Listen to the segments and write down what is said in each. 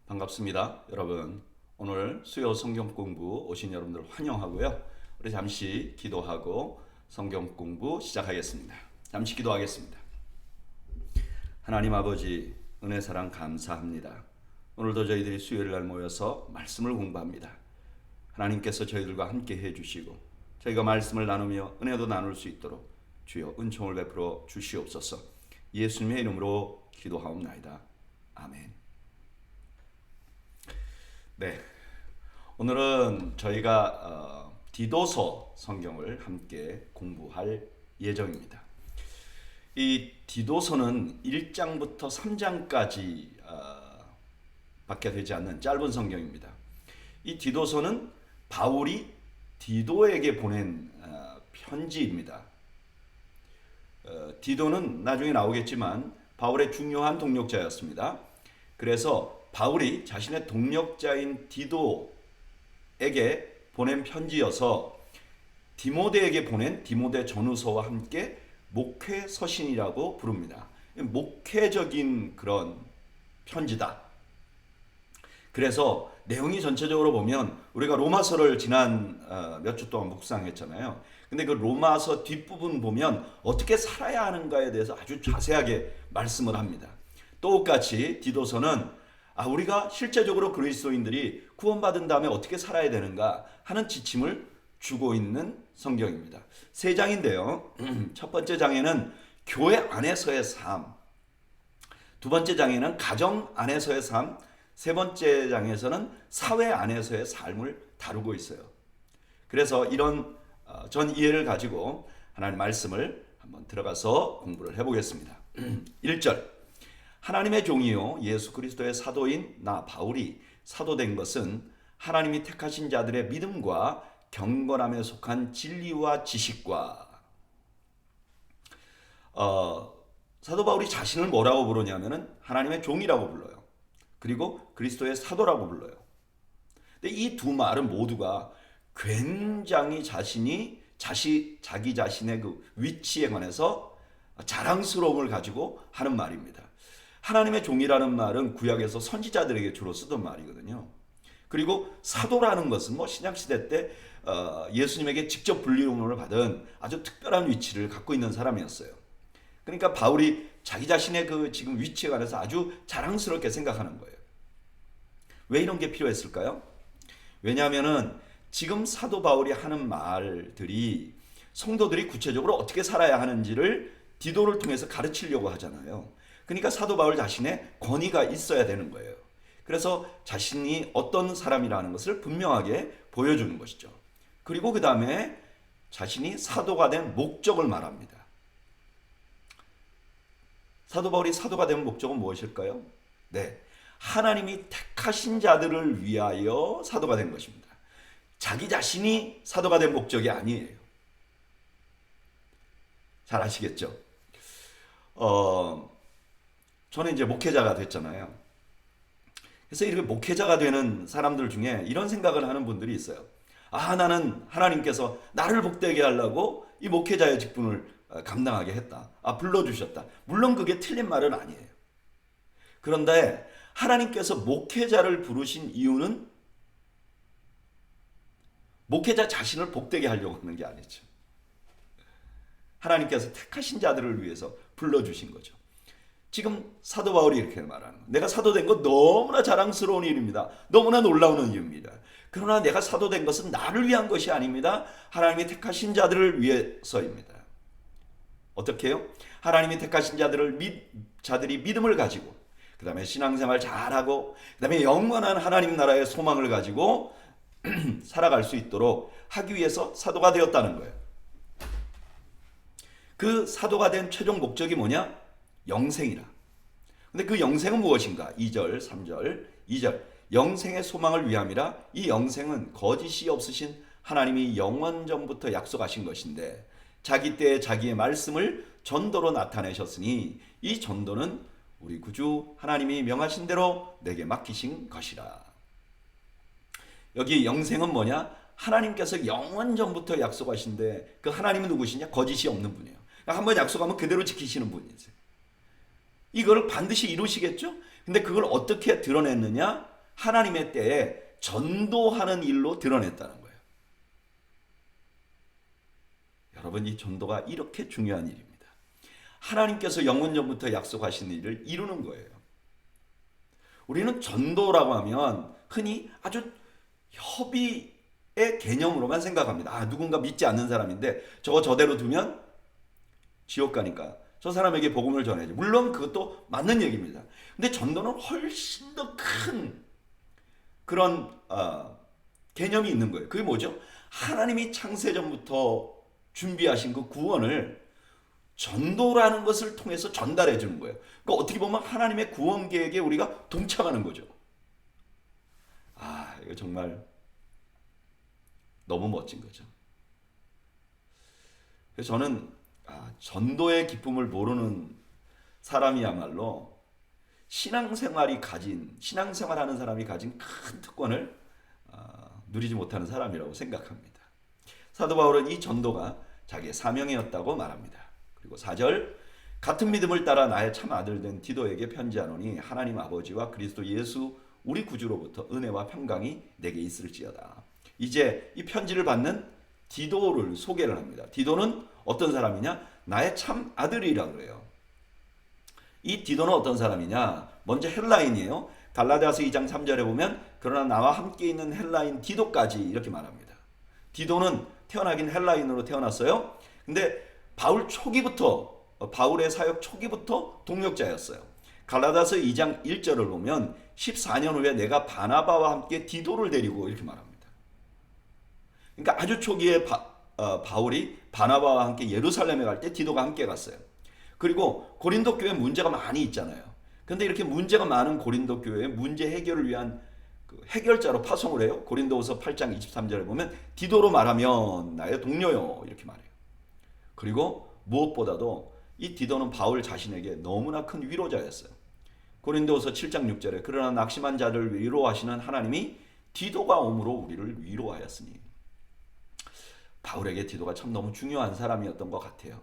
반갑습니다. 여러분, 오늘 수요 성경 공부 오신 여러분들 환영하고요. 우리 잠시 기도하고 성경 공부 시작하겠습니다. 잠시 기도하겠습니다. 하나님 아버지, 은혜 사랑 감사합니다. 오늘도 저희들이 수요일 날 모여서 말씀을 공부합니다. 하나님께서 저희들과 함께 해주시고 저희가 말씀을 나누며 은혜도 나눌 수 있도록 주여 은총을 베풀어 주시옵소서. 예수님의 이름으로 기도하옵나이다. 아멘. 네, 오늘은 저희가 디도서 성경을 함께 공부할 예정입니다. 이 디도서는 1장부터 3장까지 밖에 되지 않는 짧은 성경입니다. 이 디도서는 바울이 디도에게 보낸 편지입니다. 디도는 나중에 나오겠지만 바울의 중요한 동력자였습니다. 그래서 바울이 자신의 동력자인 디도에게 보낸 편지여서 디모데에게 보낸 디모데 전후서와 함께 목회 서신이라고 부릅니다. 목회적인 그런 편지다. 그래서 내용이 전체적으로 보면 우리가 로마서를 지난 몇 주 동안 묵상했잖아요. 근데 그 로마서 뒷부분 보면 어떻게 살아야 하는가에 대해서 아주 자세하게 말씀을 합니다. 똑같이 디도서는 우리가 실제적으로 그리스도인들이 구원받은 다음에 어떻게 살아야 되는가 하는 지침을 주고 있는 성경입니다. 세 장인데요. 첫 번째 장에는 교회 안에서의 삶, 두 번째 장에는 가정 안에서의 삶, 세 번째 장에서는 사회 안에서의 삶을 다루고 있어요. 그래서 이런 전 이해를 가지고 하나님 말씀을 한번 들어가서 공부를 해보겠습니다. 1절 하나님의 종이요 예수 그리스도의 사도인 나 바울이 사도된 것은 하나님이 택하신 자들의 믿음과 경건함에 속한 진리와 지식과 사도 바울이 자신을 뭐라고 부르냐면은 하나님의 종이라고 불러요. 그리고 그리스도의 사도라고 불러요. 근데 이 두 말은 모두가 굉장히 자기 자신의 그 위치에 관해서 자랑스러움을 가지고 하는 말입니다. 하나님의 종이라는 말은 구약에서 선지자들에게 주로 쓰던 말이거든요. 그리고 사도라는 것은 신약시대 때 예수님에게 직접 불리움을 받은 아주 특별한 위치를 갖고 있는 사람이었어요. 그러니까 바울이 자기 자신의 그 지금 위치에 관해서 아주 자랑스럽게 생각하는 거예요. 왜 이런 게 필요했을까요? 왜냐하면은 지금 사도 바울이 하는 말들이 성도들이 구체적으로 어떻게 살아야 하는지를 디도를 통해서 가르치려고 하잖아요. 그러니까 사도 바울 자신의 권위가 있어야 되는 거예요. 그래서 자신이 어떤 사람이라는 것을 분명하게 보여주는 것이죠. 그리고 그 다음에 자신이 사도가 된 목적을 말합니다. 사도 바울이 사도가 된 목적은 무엇일까요? 네, 하나님이 택하신 자들을 위하여 사도가 된 것입니다. 자기 자신이 사도가 된 목적이 아니에요. 잘 아시겠죠? 저는 이제 목회자가 됐잖아요. 그래서 이렇게 목회자가 되는 사람들 중에 이런 생각을 하는 분들이 있어요. 나는 하나님께서 나를 복되게 하려고 이 목회자의 직분을 감당하게 했다. 불러주셨다. 물론 그게 틀린 말은 아니에요. 그런데 하나님께서 목회자를 부르신 이유는 목회자 자신을 복되게 하려고 하는 게 아니죠. 하나님께서 택하신 자들을 위해서 불러주신 거죠. 지금 사도 바울이 이렇게 말하는 거예요. 내가 사도된 것 너무나 자랑스러운 일입니다. 너무나 놀라운 일입니다. 그러나 내가 사도된 것은 나를 위한 것이 아닙니다. 하나님이 택하신 자들을 위해서입니다. 어떻게 해요? 하나님이 택하신 자들이 믿음을 가지고 그 다음에 신앙생활 잘하고 그 다음에 영원한 하나님 나라의 소망을 가지고 살아갈 수 있도록 하기 위해서 사도가 되었다는 거예요. 그 사도가 된 최종 목적이 뭐냐? 영생이라. 근데 그 영생은 무엇인가? 2절, 3절, 2절. 영생의 소망을 위함이라. 이 영생은 거짓이 없으신 하나님이 영원 전부터 약속하신 것인데 자기 때에 자기의 말씀을 전도로 나타내셨으니 이 전도는 우리 구주 하나님이 명하신 대로 내게 맡기신 것이라. 여기 영생은 뭐냐? 하나님께서 영원 전부터 약속하신데 그 하나님은 누구시냐? 거짓이 없는 분이에요. 한번 약속하면 그대로 지키시는 분이세요. 이걸 반드시 이루시겠죠? 근데 그걸 어떻게 드러냈느냐? 하나님의 때에 전도하는 일로 드러냈다는 거예요. 여러분, 이 전도가 이렇게 중요한 일입니다. 하나님께서 영원전부터 약속하신 일을 이루는 거예요. 우리는 전도라고 하면 흔히 아주 협의의 개념으로만 생각합니다. 아, 누군가 믿지 않는 사람인데 저거 저대로 두면 지옥 가니까 저 사람에게 복음을 전해야지. 물론 그것도 맞는 얘기입니다. 근데 전도는 훨씬 더 큰 그런 개념이 있는 거예요. 그게 뭐죠? 하나님이 창세전부터 준비하신 그 구원을 전도라는 것을 통해서 전달해 주는 거예요. 그러니까 어떻게 보면 하나님의 구원 계획에 우리가 동참하는 거죠. 아, 이거 정말 너무 멋진 거죠. 그래서 저는 전도의 기쁨을 모르는 사람이야말로 신앙생활하는 사람이 가진 큰 특권을 누리지 못하는 사람이라고 생각합니다. 사도 바울은 이 전도가 자기의 사명이었다고 말합니다. 그리고 4절, 같은 믿음을 따라 나의 참 아들 된 디도에게 편지하노니 하나님 아버지와 그리스도 예수 우리 구주로부터 은혜와 평강이 내게 있을지어다. 이제 이 편지를 받는 디도를 소개를 합니다. 디도는 어떤 사람이냐? 나의 참 아들이라고 그래요. 이 디도는 어떤 사람이냐? 먼저 헬라인이에요. 갈라디아서 2장 3절에 보면 그러나 나와 함께 있는 헬라인 디도까지 이렇게 말합니다. 디도는 태어나긴 헬라인으로 태어났어요. 근데 바울의 사역 초기부터 동역자였어요. 갈라디아서 2장 1절을 보면 14년 후에 내가 바나바와 함께 디도를 데리고 이렇게 말합니다. 그러니까 아주 초기에 바울이 바나바와 함께 예루살렘에 갈 때 디도가 함께 갔어요. 그리고 고린도 교회 문제가 많이 있잖아요. 근데 이렇게 문제가 많은 고린도 교회의 문제 해결을 위한 그 해결자로 파송을 해요. 고린도후서 8장 23절에 보면 디도로 말하면 나의 동료요 이렇게 말해요. 그리고 무엇보다도 이 디도는 바울 자신에게 너무나 큰 위로자였어요. 고린도후서 7장 6절에 그러나 낙심한 자를 위로하시는 하나님이 디도가 오므로 우리를 위로하였으니. 바울에게 디도가 참 너무 중요한 사람이었던 것 같아요.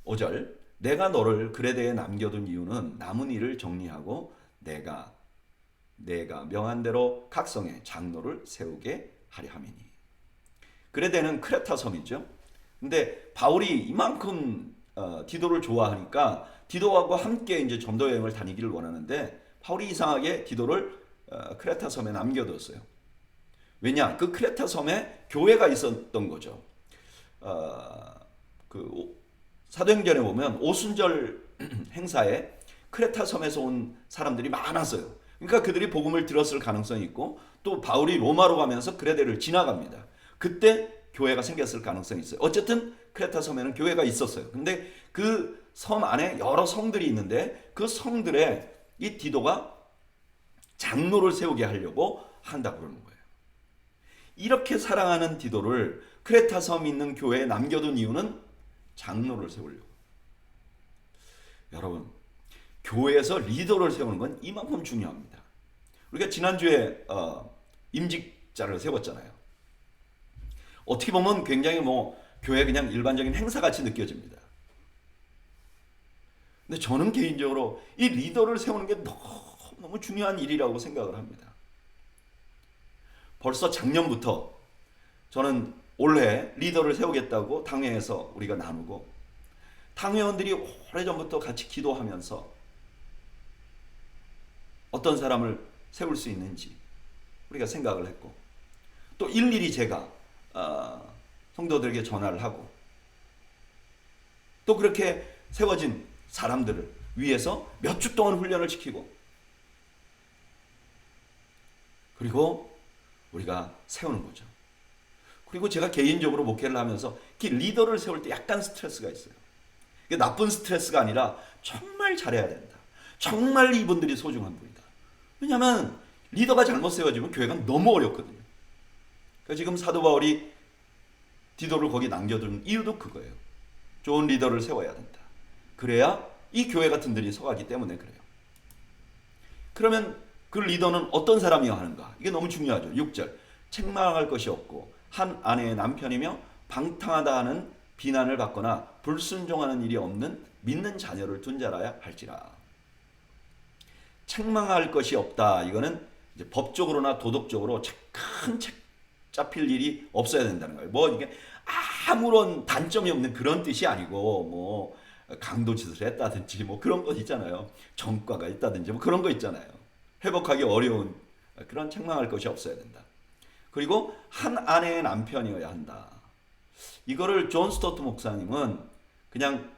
5절, 내가 너를 그레데에 남겨둔 이유는 남은 일을 정리하고 내가 명한 대로 각 성에 장로를 세우게 하려 함이니. 그레데는 크레타 섬이죠. 근데 바울이 이만큼 디도를 좋아하니까 디도하고 함께 이제 전도 여행을 다니기를 원하는데 바울이 이상하게 디도를 크레타 섬에 남겨뒀어요. 왜냐? 그 크레타 섬에 교회가 있었던 거죠. 사도행전에 보면 오순절 행사에 크레타 섬에서 온 사람들이 많았어요. 그러니까 그들이 복음을 들었을 가능성이 있고 또 바울이 로마로 가면서 그레데를 지나갑니다. 그때 교회가 생겼을 가능성이 있어요. 어쨌든 크레타 섬에는 교회가 있었어요. 근데 그 섬 안에 여러 성들이 있는데 그 성들에 이 디도가 장로를 세우게 하려고 한다고 그러는 거예요. 이렇게 사랑하는 디도를 크레타 섬 있는 교회에 남겨둔 이유는 장로를 세우려고. 여러분, 교회에서 리더를 세우는 건 이만큼 중요합니다. 우리가 지난주에 임직자를 세웠잖아요. 어떻게 보면 굉장히 교회 그냥 일반적인 행사같이 느껴집니다. 근데 저는 개인적으로 이 리더를 세우는 게 너무 중요한 일이라고 생각을 합니다. 벌써 작년부터 저는 올해 리더를 세우겠다고 당회에서 우리가 나누고 당회원들이 오래전부터 같이 기도하면서 어떤 사람을 세울 수 있는지 우리가 생각을 했고 또 일일이 제가 성도들에게 전화를 하고 또 그렇게 세워진 사람들을 위해서 몇 주 동안 훈련을 시키고 그리고 우리가 세우는 거죠. 그리고 제가 개인적으로 목회를 하면서 리더를 세울 때 약간 스트레스가 있어요. 이게 나쁜 스트레스가 아니라 정말 잘해야 된다. 정말 이분들이 소중한 분이다. 왜냐하면 리더가 잘못 세워지면 교회가 너무 어렵거든요. 그러니까 지금 사도 바울이 디도를 거기 남겨둔 이유도 그거예요. 좋은 리더를 세워야 된다. 그래야 이 교회 같은 들이 서가기 때문에 그래요. 그러면 그 리더는 어떤 사람이어야 하는가? 이게 너무 중요하죠. 6절, 책망할 것이 없고 한 아내의 남편이며 방탕하다 하는 비난을 받거나 불순종하는 일이 없는 믿는 자녀를 둔 자라야 할지라. 책망할 것이 없다. 이거는 이제 법적으로나 도덕적으로 큰 책 잡힐 일이 없어야 된다는 거예요. 뭐 이게 아무런 단점이 없는 그런 뜻이 아니고 뭐 강도짓을 했다든지 뭐 그런 것 있잖아요. 전과가 있다든지 뭐 그런 거 있잖아요. 회복하기 어려운 그런 책망할 것이 없어야 된다. 그리고 한 아내의 남편이어야 한다. 이거를 존 스토트 목사님은 그냥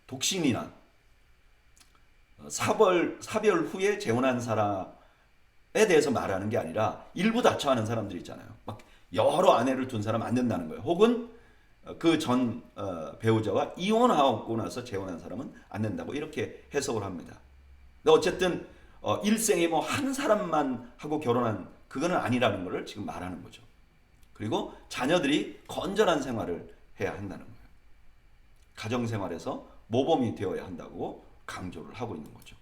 독신이나 사별 후에 재혼한 사람에 대해서 말하는 게 아니라 일부 다처하는 사람들 있잖아요. 막 여러 아내를 둔 사람 안 된다는 거예요. 혹은 그 전 배우자와 이혼하고 나서 재혼한 사람은 안 된다고 이렇게 해석을 합니다. 근데 어쨌든 일생에 뭐 한 사람만 하고 결혼한 그거는 아니라는 것을 지금 말하는 거죠. 그리고 자녀들이 건전한 생활을 해야 한다는 거예요. 가정생활에서 모범이 되어야 한다고 강조를 하고 있는 거죠.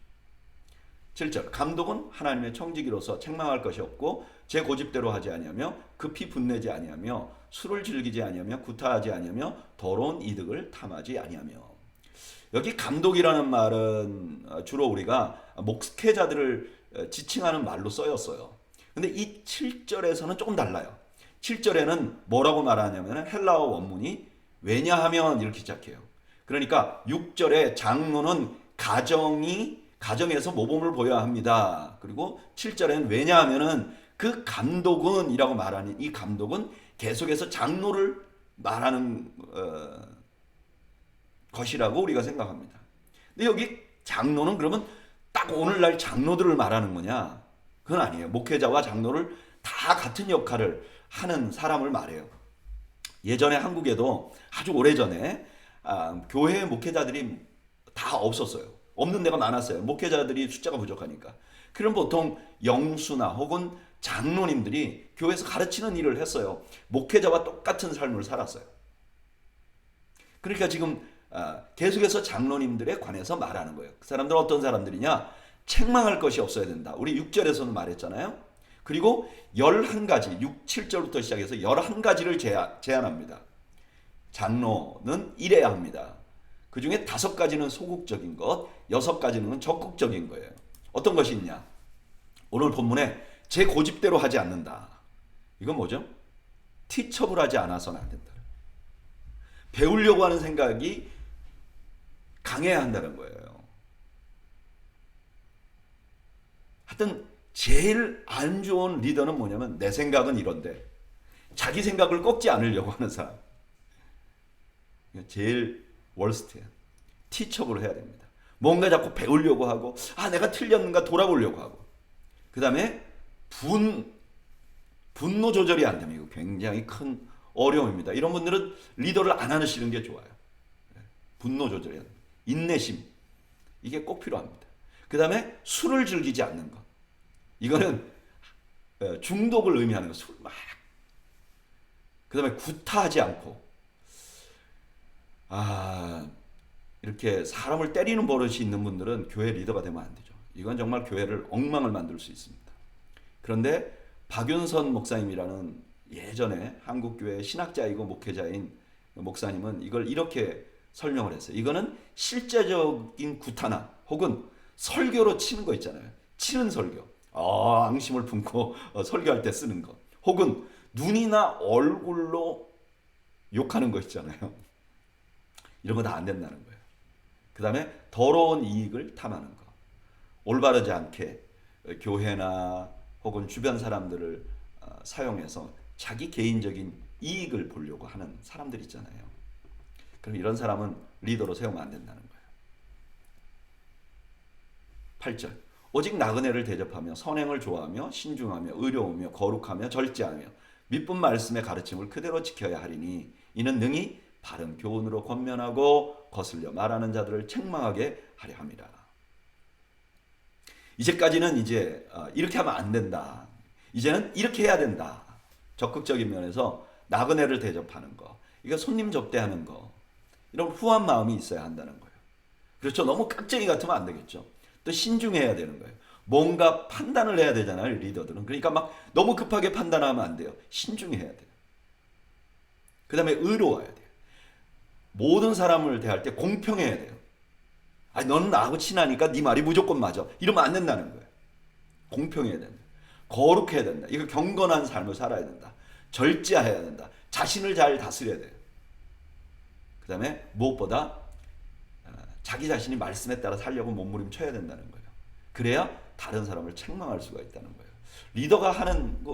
7절 감독은 하나님의 청지기로서 책망할 것이 없고 제 고집대로 하지 아니하며 급히 분내지 아니하며 술을 즐기지 아니하며 구타하지 아니하며 더러운 이득을 탐하지 아니하며. 여기 감독이라는 말은 주로 우리가 목회자들을 지칭하는 말로 쓰였어요. 근데 이 7절에서는 조금 달라요. 7절에는 뭐라고 말하냐면 헬라어 원문이 왜냐하면 이렇게 시작해요. 그러니까 6절에 장로는 가정에서 모범을 보여야 합니다. 그리고 7절에는 왜냐하면은 그 감독은 이라고 말하는 이 감독은 계속해서 장로를 말하는 것이라고 우리가 생각합니다. 근데 여기 장로는 그러면 딱 오늘날 장로들을 말하는 거냐? 그건 아니에요. 목회자와 장로를 다 같은 역할을 하는 사람을 말해요. 예전에 한국에도 아주 오래전에 교회 목회자들이 다 없었어요. 없는 데가 많았어요. 목회자들이 숫자가 부족하니까. 그럼 보통 영수나 혹은 장로님들이 교회에서 가르치는 일을 했어요. 목회자와 똑같은 삶을 살았어요. 그러니까 지금 계속해서 장로님들에 관해서 말하는 거예요. 그 사람들은 어떤 사람들이냐? 책망할 것이 없어야 된다. 우리 6절에서는 말했잖아요. 그리고 11가지, 6, 7절부터 시작해서 11가지를 제안합니다. 장로는 이래야 합니다. 그 중에 5가지는 소극적인 것, 6가지는 적극적인 거예요. 어떤 것이 있냐? 오늘 본문에 제 고집대로 하지 않는다. 이건 뭐죠? 티처블하지 않아서는 안 된다. 배우려고 하는 생각이 강해야 한다는 거예요. 하여튼 제일 안 좋은 리더는 뭐냐면 내 생각은 이런데 자기 생각을 꺾지 않으려고 하는 사람. 제일 월스트야. 티처블을 해야 됩니다. 뭔가 자꾸 배우려고 하고 내가 틀렸는가 돌아보려고 하고 그 다음에 분노 조절이 안 되면 이거 굉장히 큰 어려움입니다. 이런 분들은 리더를 안 하시는 게 좋아요. 분노 조절이 안 됩니다. 인내심 이게 꼭 필요합니다. 그 다음에 술을 즐기지 않는 것 이거는 중독을 의미하는 거. 술 막. 그 다음에 구타하지 않고 이렇게 사람을 때리는 버릇이 있는 분들은 교회 리더가 되면 안 되죠. 이건 정말 교회를 엉망을 만들 수 있습니다. 그런데 박윤선 목사님이라는 예전에 한국교회 신학자이고 목회자인 목사님은 이걸 이렇게 설명을 했어요. 이거는 실제적인 구타나 혹은 설교로 치는 거 있잖아요. 치는 설교. 앙심을 품고 설교할 때 쓰는 거. 혹은 눈이나 얼굴로 욕하는 거 있잖아요. 이런 거 다 안 된다는 거예요. 그 다음에 더러운 이익을 탐하는 거. 올바르지 않게 교회나 혹은 주변 사람들을 사용해서 자기 개인적인 이익을 보려고 하는 사람들 있잖아요. 그럼 이런 사람은 리더로 세우면 안 된다는 거예요. 8절 오직 나그네를 대접하며 선행을 좋아하며 신중하며 의로우며 거룩하며 절제하며 미쁜 말씀의 가르침을 그대로 지켜야 하리니 이는 능히 바른 교훈으로 권면하고 거슬려 말하는 자들을 책망하게 하려 합니다. 이제까지는 이제 이렇게 하면 안 된다. 이제는 이렇게 해야 된다. 적극적인 면에서 나그네를 대접하는 거, 이거 손님 접대하는 거, 이런 후한 마음이 있어야 한다는 거예요. 그렇죠. 너무 깍쟁이 같으면 안 되겠죠. 또 신중해야 되는 거예요. 뭔가 판단을 해야 되잖아요, 리더들은. 그러니까 막 너무 급하게 판단하면 안 돼요. 신중해야 돼요. 그 다음에 의로워야 돼요. 모든 사람을 대할 때 공평해야 돼요. 아니 너는 나하고 친하니까 네 말이 무조건 맞아. 이러면 안 된다는 거예요. 공평해야 된다. 거룩해야 된다. 이거 경건한 삶을 살아야 된다. 절제해야 된다. 자신을 잘 다스려야 돼요. 그 다음에 무엇보다 자기 자신이 말씀에 따라 살려고 몸부림쳐야 된다는 거예요. 그래야 다른 사람을 책망할 수가 있다는 거예요. 리더가 하는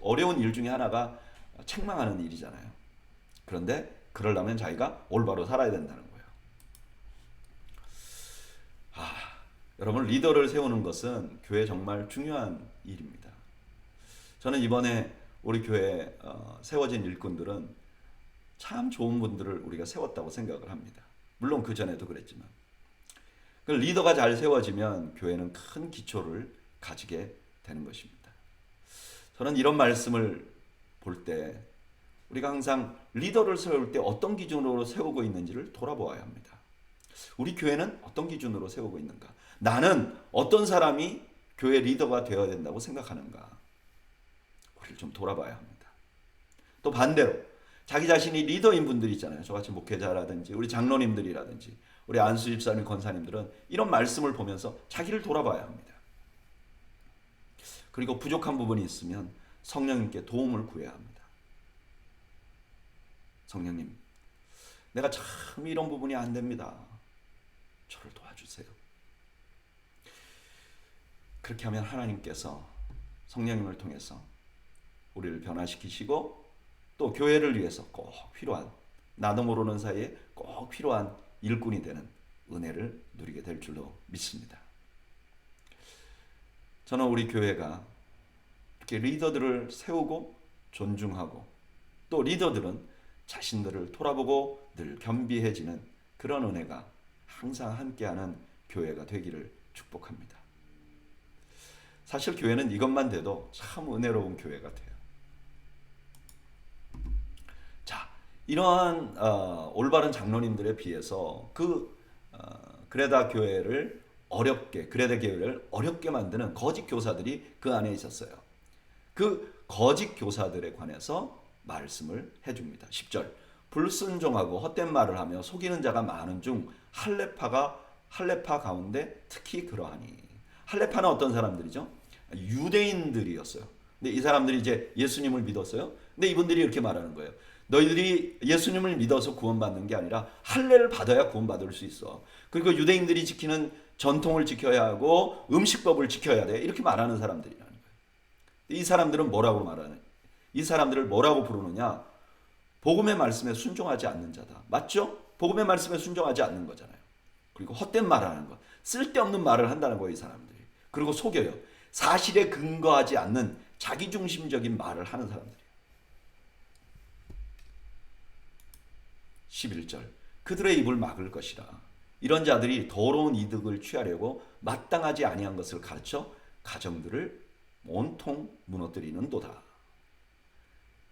어려운 일 중에 하나가 책망하는 일이잖아요. 그런데 그러려면 자기가 올바로 살아야 된다는 거예요. 여러분, 리더를 세우는 것은 교회에 정말 중요한 일입니다. 저는 이번에 우리 교회에 세워진 일꾼들은 참 좋은 분들을 우리가 세웠다고 생각을 합니다. 물론 그 전에도 그랬지만 리더가 잘 세워지면 교회는 큰 기초를 가지게 되는 것입니다. 저는 이런 말씀을 볼 때 우리가 항상 리더를 세울 때 어떤 기준으로 세우고 있는지를 돌아보아야 합니다. 우리 교회는 어떤 기준으로 세우고 있는가? 나는 어떤 사람이 교회 리더가 되어야 된다고 생각하는가? 우리를 좀 돌아봐야 합니다. 또 반대로 자기 자신이 리더인 분들이 있잖아요. 저같이 목회자라든지 우리 장로님들이라든지 우리 안수 집사님, 권사님들은 이런 말씀을 보면서 자기를 돌아봐야 합니다. 그리고 부족한 부분이 있으면 성령님께 도움을 구해야 합니다. 성령님, 내가 참 이런 부분이 안 됩니다. 저를 도와주세요. 그렇게 하면 하나님께서 성령님을 통해서 우리를 변화시키시고 또 교회를 위해서 꼭 필요한, 나도 모르는 사이에 꼭 필요한 일꾼이 되는 은혜를 누리게 될 줄로 믿습니다. 저는 우리 교회가 이렇게 리더들을 세우고 존중하고 또 리더들은 자신들을 돌아보고 늘 겸비해지는 그런 은혜가 항상 함께하는 교회가 되기를 축복합니다. 사실 교회는 이것만 돼도 참 은혜로운 교회 같아요. 자, 이러한 올바른 장로님들에 비해서 그레다 교회를 어렵게 만드는 거짓 교사들이 그 안에 있었어요. 그 거짓 교사들에 관해서 말씀을 해줍니다. 10절, 불순종하고 헛된 말을 하며 속이는 자가 많은 중 할례파 가운데 특히 그러하니. 할례파는 어떤 사람들이죠? 유대인들이었어요. 근데 이 사람들이 이제 예수님을 믿었어요. 근데 이분들이 이렇게 말하는 거예요. 너희들이 예수님을 믿어서 구원받는 게 아니라 할례를 받아야 구원받을 수 있어. 그리고 유대인들이 지키는 전통을 지켜야 하고 음식법을 지켜야 돼. 이렇게 말하는 사람들이라는 거예요. 이 사람들은 뭐라고 말하는? 이 사람들을 뭐라고 부르느냐? 복음의 말씀에 순종하지 않는 자다. 맞죠? 복음의 말씀에 순종하지 않는 거잖아요. 그리고 헛된 말을 하는 것, 쓸데없는 말을 한다는 거예요, 이 사람들이. 그리고 속여요. 사실에 근거하지 않는 자기중심적인 말을 하는 사람들이에요. 11절, 그들의 입을 막을 것이라. 이런 자들이 더러운 이득을 취하려고 마땅하지 아니한 것을 가르쳐 가정들을 온통 무너뜨리는도다.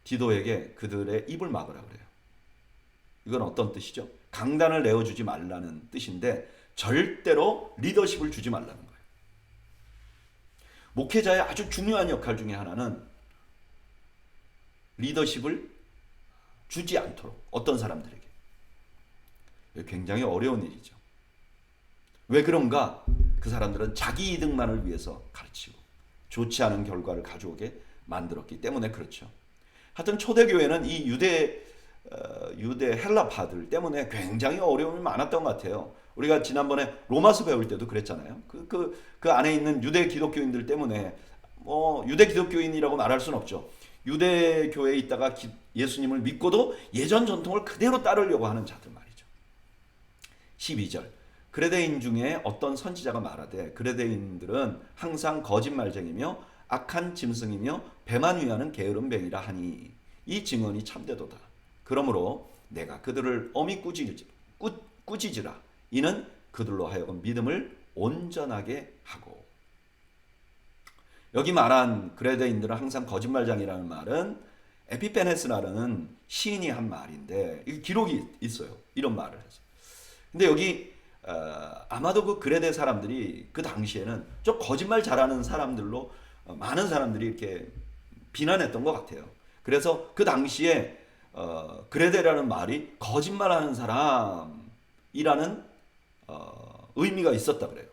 디도에게 그들의 입을 막으라 그래요. 이건 어떤 뜻이죠? 강단을 내어주지 말라는 뜻인데 절대로 리더십을 주지 말라는 거예요. 목회자의 아주 중요한 역할 중에 하나는 리더십을 주지 않도록, 어떤 사람들에게. 굉장히 어려운 일이죠. 왜 그런가? 그 사람들은 자기 이득만을 위해서 가르치고 좋지 않은 결과를 가져오게 만들었기 때문에 그렇죠. 하여튼 초대교회는 이 유대 헬라파들 때문에 굉장히 어려움이 많았던 것 같아요. 우리가 지난번에 로마서 배울 때도 그랬잖아요. 그 안에 있는 유대 기독교인들 때문에 유대 기독교인이라고 말할 수는 없죠. 유대 교회에 있다가 예수님을 믿고도 예전 전통을 그대로 따르려고 하는 자들 말이죠. 12절, 그레데인 중에 어떤 선지자가 말하되 그레데인들은 항상 거짓말쟁이며 악한 짐승이며 배만 위하는 게으름뱅이라 하니 이 증언이 참되도다. 그러므로 내가 그들을 엄히 꾸짖으라. 이는 그들로 하여금 믿음을 온전하게 하고. 여기 말한 그레데인들은 항상 거짓말장이라는 말은 에피페네스라는 시인이 한 말인데 이 기록이 있어요. 이런 말을 해서. 근데 여기 아마도 그 그레데 사람들이 그 당시에는 좀 거짓말 잘하는 사람들로 많은 사람들이 이렇게 비난했던 것 같아요. 그래서 그 당시에 그레데라는 말이 거짓말하는 사람이라는 의미가 있었다 그래요.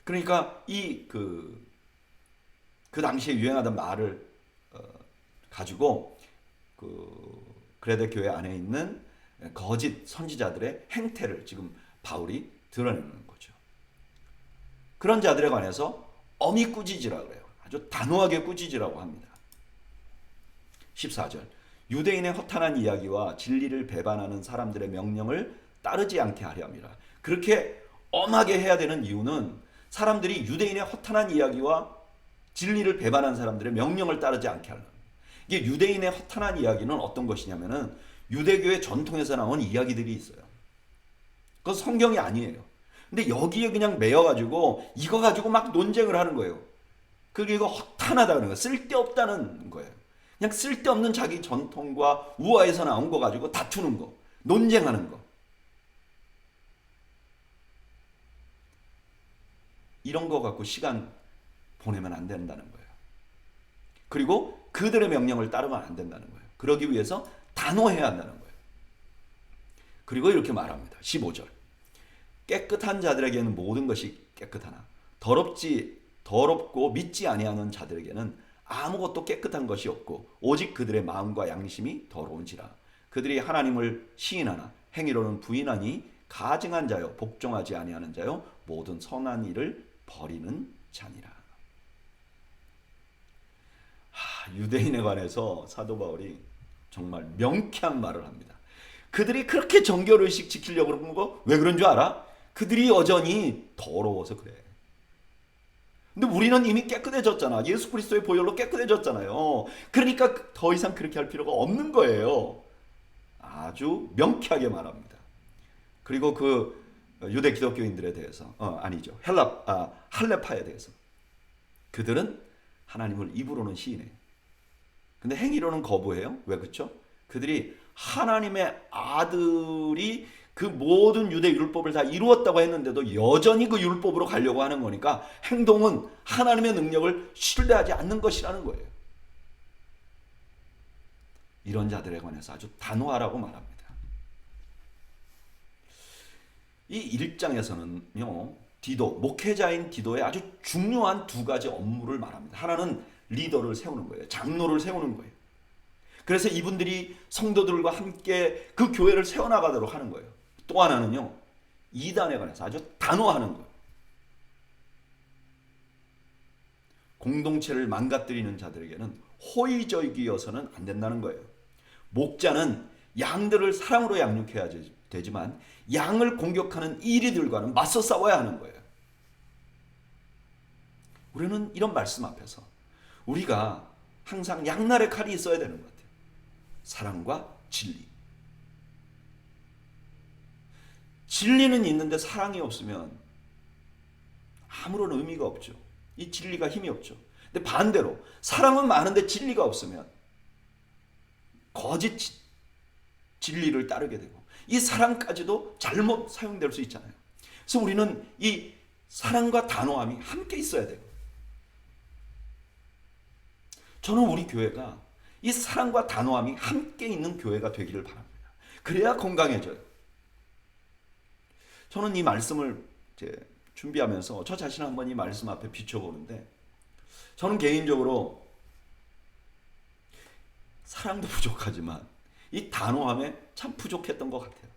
그러니까 그 당시에 유행하던 말을 가지고 그레데 교회 안에 있는 거짓 선지자들의 행태를 지금 바울이 드러내는 거죠. 그런 자들에 관해서 엄히 꾸짖으라 그래요. 아주 단호하게 꾸짖으라고 합니다. 14절 유대인의 허탄한 이야기와 진리를 배반하는 사람들의 명령을 따르지 않게 하려 함이라. 그렇게 엄하게 해야 되는 이유는 사람들이 유대인의 허탄한 이야기와 진리를 배반한 사람들의 명령을 따르지 않게 하려 합니다. 이게 유대인의 허탄한 이야기는 어떤 것이냐면은 유대교의 전통에서 나온 이야기들이 있어요. 그건 성경이 아니에요. 근데 여기에 그냥 매여가지고 이거 가지고 막 논쟁을 하는 거예요. 그게 이거 허탄하다는 거예요. 쓸데없다는 거예요. 그냥 쓸데없는 자기 전통과 우화에서 나온 거 가지고 다투는 거, 논쟁하는 거. 이런 거 갖고 시간 보내면 안 된다는 거예요. 그리고 그들의 명령을 따르면 안 된다는 거예요. 그러기 위해서 단호해야 한다는 거예요. 그리고 이렇게 말합니다. 15절. 깨끗한 자들에게는 모든 것이 깨끗하나 더럽고 믿지 아니하는 자들에게는 아무것도 깨끗한 것이 없고 오직 그들의 마음과 양심이 더러운지라. 그들이 하나님을 시인하나 행위로는 부인하니 가증한 자요 복종하지 아니하는 자요 모든 선한 일을 버리는 자니라. 유대인에 관해서 사도 바울이 정말 명쾌한 말을 합니다. 그들이 그렇게 정결의식 지키려고 그러는 거 왜 그런 줄 알아? 그들이 여전히 더러워서 그래. 근데 우리는 이미 깨끗해졌잖아. 예수 그리스도의 보혈로 깨끗해졌잖아요. 그러니까 더 이상 그렇게 할 필요가 없는 거예요. 아주 명쾌하게 말합니다. 그리고 그 유대 기독교인들에 대해서 아니죠. 할레파에 대해서 그들은 하나님을 입으로는 시인해요. 근데 행위로는 거부해요. 왜 그렇죠? 그들이 하나님의 아들이 그 모든 유대 율법을 다 이루었다고 했는데도 여전히 그 율법으로 가려고 하는 거니까 행동은 하나님의 능력을 신뢰하지 않는 것이라는 거예요. 이런 자들에 관해서 아주 단호하라고 말합니다. 이 1장에서는요. 목회자인 디도의 아주 중요한 두 가지 업무를 말합니다. 하나는 리더를 세우는 거예요. 장로를 세우는 거예요. 그래서 이분들이 성도들과 함께 그 교회를 세워나가도록 하는 거예요. 또 하나는요. 이단에 관해서 아주 단호하는 거예요. 공동체를 망가뜨리는 자들에게는 호의적이어서는 안 된다는 거예요. 목자는 양들을 사랑으로 양육해야 되지만 양을 공격하는 이리들과는 맞서 싸워야 하는 거예요. 우리는 이런 말씀 앞에서 우리가 항상 양날의 칼이 있어야 되는 것 같아요. 사랑과 진리. 진리는 있는데 사랑이 없으면 아무런 의미가 없죠. 이 진리가 힘이 없죠. 근데 반대로 사랑은 많은데 진리가 없으면 거짓 진리를 따르게 되고 이 사랑까지도 잘못 사용될 수 있잖아요. 그래서 우리는 이 사랑과 단호함이 함께 있어야 돼요. 저는 우리 교회가 이 사랑과 단호함이 함께 있는 교회가 되기를 바랍니다. 그래야 건강해져요. 저는 이 말씀을 준비하면서 저 자신 한번 이 말씀 앞에 비춰보는데 저는 개인적으로 사랑도 부족하지만 이 단호함에 참 부족했던 것 같아요.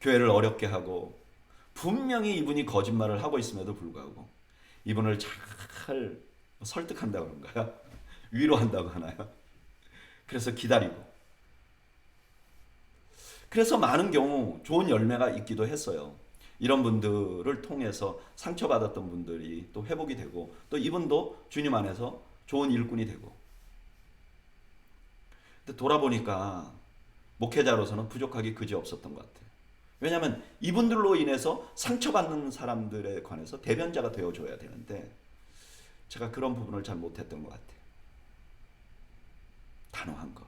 교회를 어렵게 하고 분명히 이분이 거짓말을 하고 있음에도 불구하고 이분을 잘 설득한다고 그런가요? 위로한다고 하나요? 그래서 기다리고 그래서 많은 경우 좋은 열매가 있기도 했어요. 이런 분들을 통해서 상처받았던 분들이 또 회복이 되고 또 이분도 주님 안에서 좋은 일꾼이 되고 근데 돌아보니까 목회자로서는 부족하기 그지 없었던 것 같아요. 왜냐하면 이분들로 인해서 상처받는 사람들에 관해서 대변자가 되어줘야 되는데 제가 그런 부분을 잘 못했던 것 같아요. 단호한 것.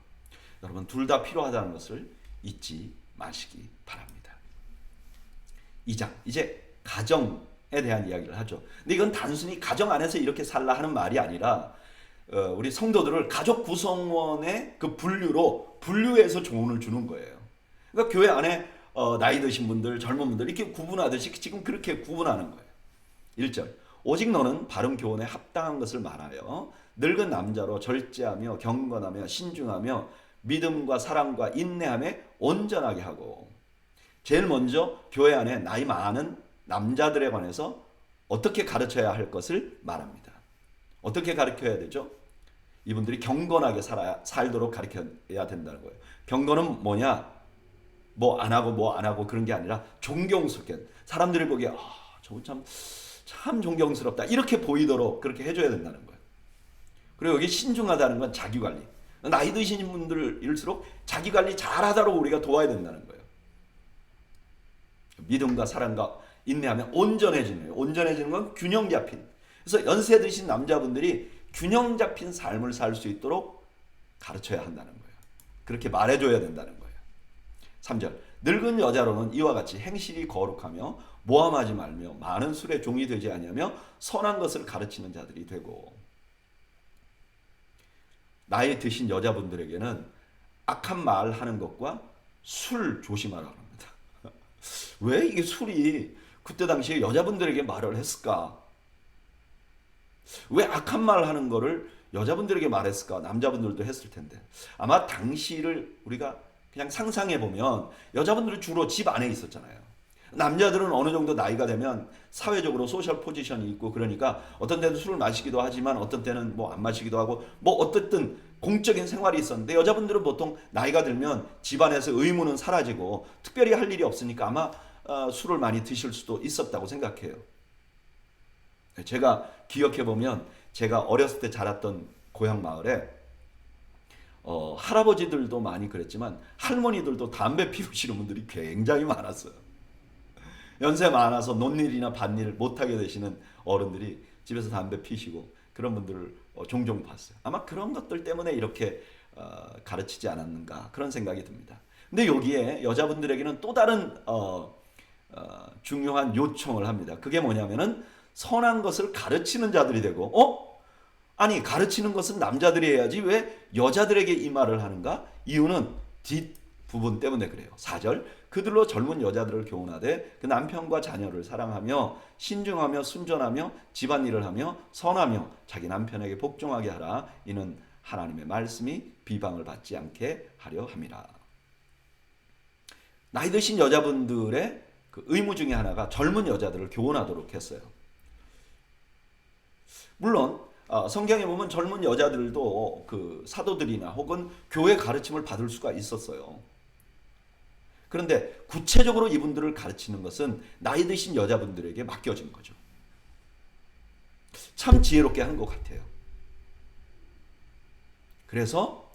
여러분 둘 다 필요하다는 것을 잊지 마시기 바랍니다. 2장 이제 가정에 대한 이야기를 하죠. 근데 이건 단순히 가정 안에서 이렇게 살라 하는 말이 아니라 우리 성도들을 가족 구성원의 그 분류해서 조언을 주는 거예요. 그러니까 교회 안에 나이 드신 분들, 젊은 분들 이렇게 구분하듯이 지금 그렇게 구분하는 거예요. 1절. 오직 너는 바른 교훈에 합당한 것을 말하여 늙은 남자로 절제하며 경건하며 신중하며 믿음과 사랑과 인내함에 온전하게 하고. 제일 먼저 교회 안에 나이 많은 남자들에 관해서 어떻게 가르쳐야 할 것을 말합니다. 어떻게 가르쳐야 되죠? 이분들이 경건하게 살도록 가르쳐야 된다는 거예요. 경건은 뭐냐? 뭐 안 하고 뭐 안 하고 그런 게 아니라 존경스럽게, 사람들이 보기에 저분 참 존경스럽다 이렇게 보이도록 그렇게 해줘야 된다는 거예요. 그리고 여기 신중하다는 건 자기관리. 나이 드신 분들일수록 자기관리 잘하도록 우리가 도와야 된다는 거예요. 믿음과 사랑과 인내하면 온전해지는 거예요. 온전해지는 건 균형 잡힌. 그래서 연세 드신 남자분들이 균형 잡힌 삶을 살 수 있도록 가르쳐야 한다는 거예요. 그렇게 말해줘야 된다는 거예요. 3절. 늙은 여자로는 이와 같이 행실이 거룩하며 모함하지 말며 많은 술에 종이 되지 아니하며 선한 것을 가르치는 자들이 되고. 나이 드신 여자분들에게는 악한 말 하는 것과 술 조심하라고 합니다. 왜 이게 술이 그때 당시에 여자분들에게 말을 했을까? 왜 악한 말 하는 거를 여자분들에게 말했을까? 남자분들도 했을 텐데. 아마 당시를 우리가 그냥 상상해 보면 여자분들은 주로 집 안에 있었잖아요. 남자들은 어느 정도 나이가 되면 사회적으로 소셜 포지션이 있고 그러니까 어떤 때는 술을 마시기도 하지만 어떤 때는 뭐 안 마시기도 하고 뭐 어쨌든 공적인 생활이 있었는데, 여자분들은 보통 나이가 들면 집안에서 의무는 사라지고 특별히 할 일이 없으니까 아마 술을 많이 드실 수도 있었다고 생각해요. 제가 기억해 보면 제가 어렸을 때 자랐던 고향 마을에 할아버지들도 많이 그랬지만 할머니들도 담배 피우시는 분들이 굉장히 많았어요. 연세 많아서 논일이나 밭일을 못하게 되시는 어른들이 집에서 담배 피시고 그런 분들을 종종 봤어요. 아마 그런 것들 때문에 이렇게 가르치지 않았는가 그런 생각이 듭니다. 근데 여기에 여자분들에게는 또 다른 중요한 요청을 합니다. 그게 뭐냐면은 선한 것을 가르치는 자들이 되고, 아니 가르치는 것은 남자들이 해야지 왜 여자들에게 이 말을 하는가? 이유는 뒷부분 때문에 그래요. 4절. 그들로 젊은 여자들을 교훈하되 그 남편과 자녀를 사랑하며 신중하며 순전하며 집안일을 하며 선하며 자기 남편에게 복종하게 하라. 이는 하나님의 말씀이 비방을 받지 않게 하려 함이라. 나이 드신 여자분들의 그 의무 중에 하나가 젊은 여자들을 교훈하도록 했어요. 물론 성경에 보면 젊은 여자들도 그 사도들이나 혹은 교회 가르침을 받을 수가 있었어요. 그런데 구체적으로 이분들을 가르치는 것은 나이 드신 여자분들에게 맡겨진 거죠. 참 지혜롭게 한 것 같아요. 그래서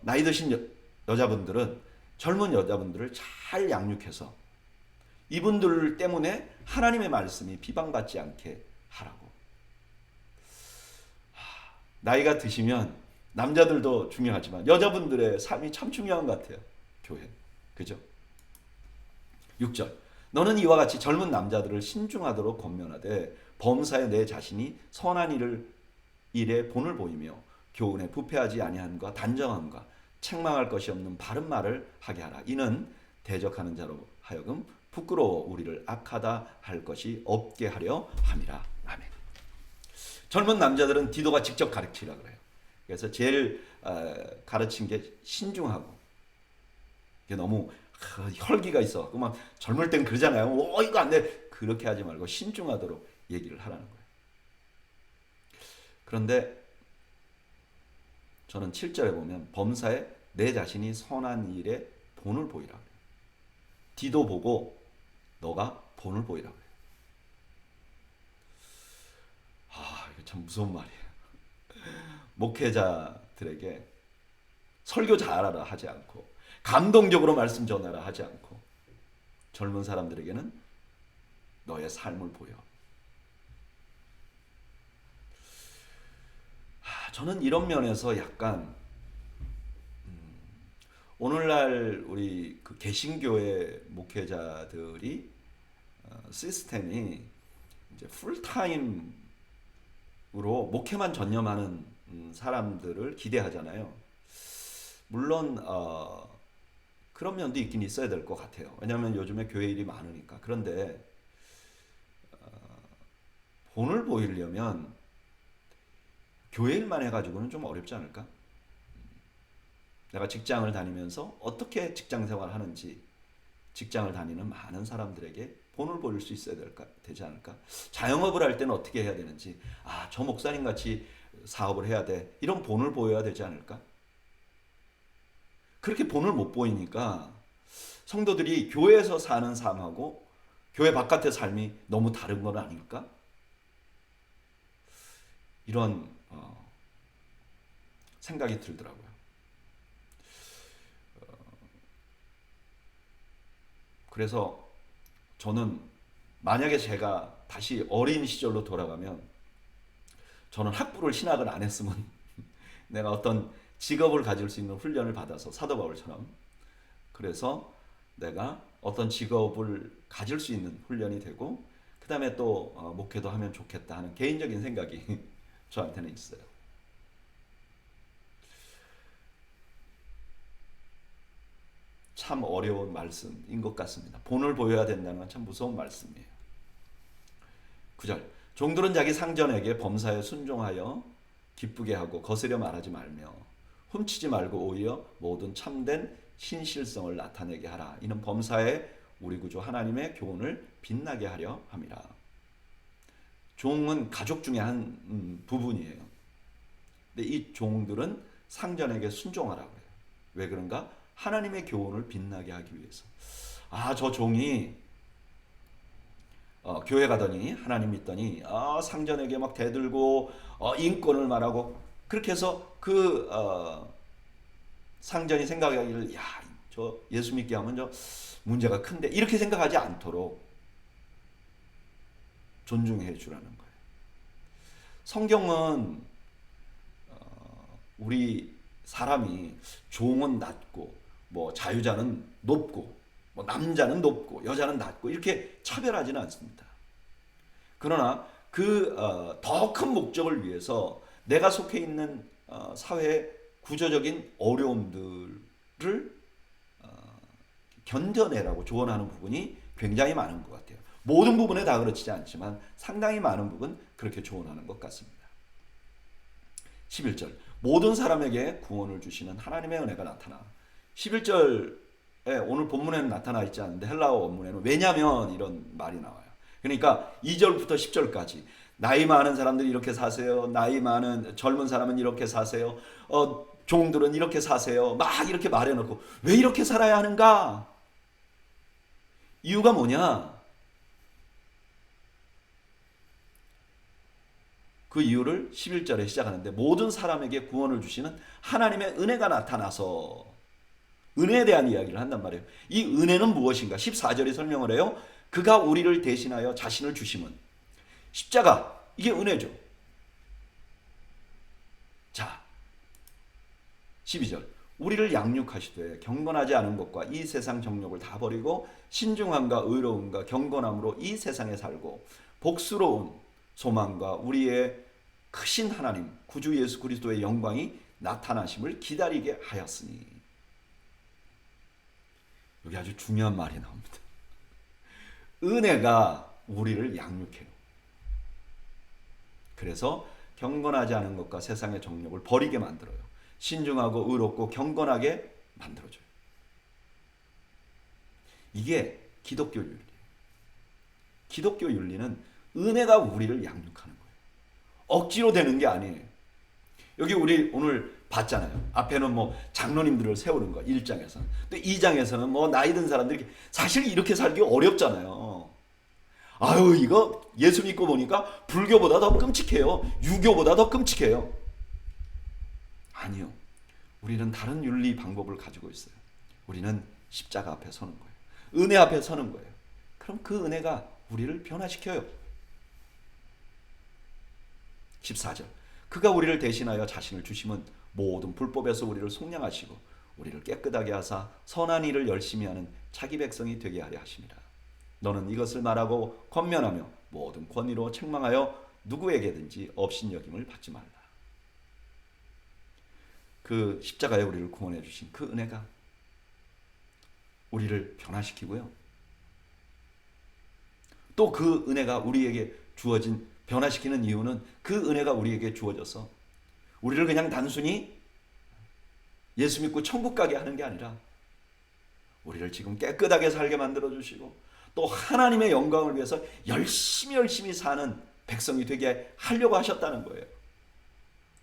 나이 드신 여자분들은 젊은 여자분들을 잘 양육해서 이분들 때문에 하나님의 말씀이 비방받지 않게 하라고. 나이가 드시면 남자들도 중요하지만 여자분들의 삶이 참 중요한 것 같아요. 교회. 그죠? 6절. 너는 이와 같이 젊은 남자들을 신중하도록 권면하되 범사에 내 자신이 선한 일에 본을 보이며 교훈에 부패하지 아니함과 단정함과 책망할 것이 없는 바른 말을 하게 하라. 이는 대적하는 자로 하여금 부끄러워 우리를 악하다 할 것이 없게 하려 함이라. 아멘. 젊은 남자들은 디도가 직접 가르치라 그래요. 그래서 제일 가르친 게 신중하고, 이게 너무 혈기가 있어. 막 젊을 땐 그러잖아요. 이거 안 돼. 그렇게 하지 말고 신중하도록 얘기를 하라는 거예요. 그런데 저는 7절에 보면 범사에 내 자신이 선한 일에 본을 보이라 그래요. 디도 보고 너가 본을 보이라 그래요. 이거 참 무서운 말이에요. 목회자들에게 설교 잘하라 하지 않고 감동적으로 말씀 전하라 하지 않고 젊은 사람들에게는 너의 삶을 보여. 저는 이런 면에서 약간 오늘날 우리 그 개신교회 목회자들이 시스템이 이제 풀타임으로 목회만 전념하는 사람들을 기대하잖아요. 물론 그런 면도 있긴 있어야 될 것 같아요. 왜냐하면 요즘에 교회 일이 많으니까. 그런데 본을 보이려면 교회 일만 해가지고는 좀 어렵지 않을까? 내가 직장을 다니면서 어떻게 직장 생활을 하는지 직장을 다니는 많은 사람들에게 본을 보일 수 있어야 되지 않을까? 자영업을 할 때는 어떻게 해야 되는지, 저 목사님 같이 사업을 해야 돼. 이런 본을 보여야 되지 않을까? 그렇게 본을 못 보이니까 성도들이 교회에서 사는 삶하고 교회 바깥의 삶이 너무 다른 건 아닐까? 이런 생각이 들더라고요. 그래서 저는 만약에 제가 다시 어린 시절로 돌아가면 저는 학부를 신학을 안 했으면 내가 어떤 직업을 가질 수 있는 훈련을 받아서 사도 바울처럼 그래서 내가 어떤 직업을 가질 수 있는 훈련이 되고 그 다음에 또 목회도 하면 좋겠다 하는 개인적인 생각이 저한테는 있어요. 참 어려운 말씀인 것 같습니다. 본을 보여야 된다는 건 참 무서운 말씀이에요. 9절 종들은 자기 상전에게 범사에 순종하여 기쁘게 하고 거스려 말하지 말며 훔치지 말고 오히려 모든 참된 신실성을 나타내게 하라. 이는 범사에 우리 구주 하나님의 교훈을 빛나게 하려 함이라. 종은 가족 중에 한 부분이에요. 근데 이 종들은 상전에게 순종하라고 해요. 왜 그런가? 하나님의 교훈을 빛나게 하기 위해서. 저 종이 교회 가더니 하나님 믿더니 상전에게 막 대들고 인권을 말하고 그렇게 해서 그 상전이 생각하기를 저 예수 믿게 하면 저 문제가 큰데 이렇게 생각하지 않도록 존중해 주라는 거예요. 성경은 우리 사람이 종은 낮고 뭐 자유자는 높고 뭐 남자는 높고 여자는 낮고 이렇게 차별하지는 않습니다. 그러나 그 더 큰 목적을 위해서 내가 속해 있는 사회의 구조적인 어려움들을 견뎌내라고 조언하는 부분이 굉장히 많은 것 같아요. 모든 부분에 다 그렇지 않지만 상당히 많은 부분 그렇게 조언하는 것 같습니다. 11절 모든 사람에게 구원을 주시는 하나님의 은혜가 나타나 11절에 오늘 본문에는 나타나 있지 않는데 헬라어 원문에는 왜냐면 이런 말이 나와요. 그러니까 2절부터 10절까지 나이 많은 사람들이 이렇게 사세요. 나이 많은 젊은 사람은 이렇게 사세요. 종들은 이렇게 사세요. 막 이렇게 말해놓고 왜 이렇게 살아야 하는가? 이유가 뭐냐? 그 이유를 11절에 시작하는데 모든 사람에게 구원을 주시는 하나님의 은혜가 나타나서 은혜에 대한 이야기를 한단 말이에요. 이 은혜는 무엇인가? 14절이 설명을 해요. 그가 우리를 대신하여 자신을 주심은 십자가 이게 은혜죠. 자 12절 우리를 양육하시되 경건하지 않은 것과 이 세상 정욕을 다 버리고 신중함과 의로움과 경건함으로 이 세상에 살고 복스러운 소망과 우리의 크신 하나님 구주 예수 그리스도의 영광이 나타나심을 기다리게 하였으니 여기 아주 중요한 말이 나옵니다. 은혜가 우리를 양육해요. 그래서 경건하지 않은 것과 세상의 정욕을 버리게 만들어요. 신중하고 의롭고 경건하게 만들어줘요. 이게 기독교 윤리예요. 기독교 윤리는 은혜가 우리를 양육하는 거예요. 억지로 되는 게 아니에요. 여기 우리 오늘 봤잖아요. 앞에는 뭐 장로님들을 세우는 거 1장에서는. 또 2장에서는 뭐 나이 든 사람들이 사실 이렇게 살기 어렵잖아요. 아유 이거 예수 믿고 보니까 불교보다 더 끔찍해요. 유교보다 더 끔찍해요. 아니요. 우리는 다른 윤리 방법을 가지고 있어요. 우리는 십자가 앞에 서는 거예요. 은혜 앞에 서는 거예요. 그럼 그 은혜가 우리를 변화시켜요. 14절 그가 우리를 대신하여 자신을 주심은 모든 불법에서 우리를 속량하시고 우리를 깨끗하게 하사 선한 일을 열심히 하는 자기 백성이 되게 하려 하심이라. 너는 이것을 말하고 권면하며 모든 권위로 책망하여 누구에게든지 업신여김을 받지 말라. 그 십자가에 우리를 구원해 주신 그 은혜가 우리를 변화시키고요. 또 그 은혜가 우리에게 주어진, 변화시키는 이유는 그 은혜가 우리에게 주어져서 우리를 그냥 단순히 예수 믿고 천국 가게 하는 게 아니라 우리를 지금 깨끗하게 살게 만들어 주시고 또 하나님의 영광을 위해서 열심히 사는 백성이 되게 하려고 하셨다는 거예요.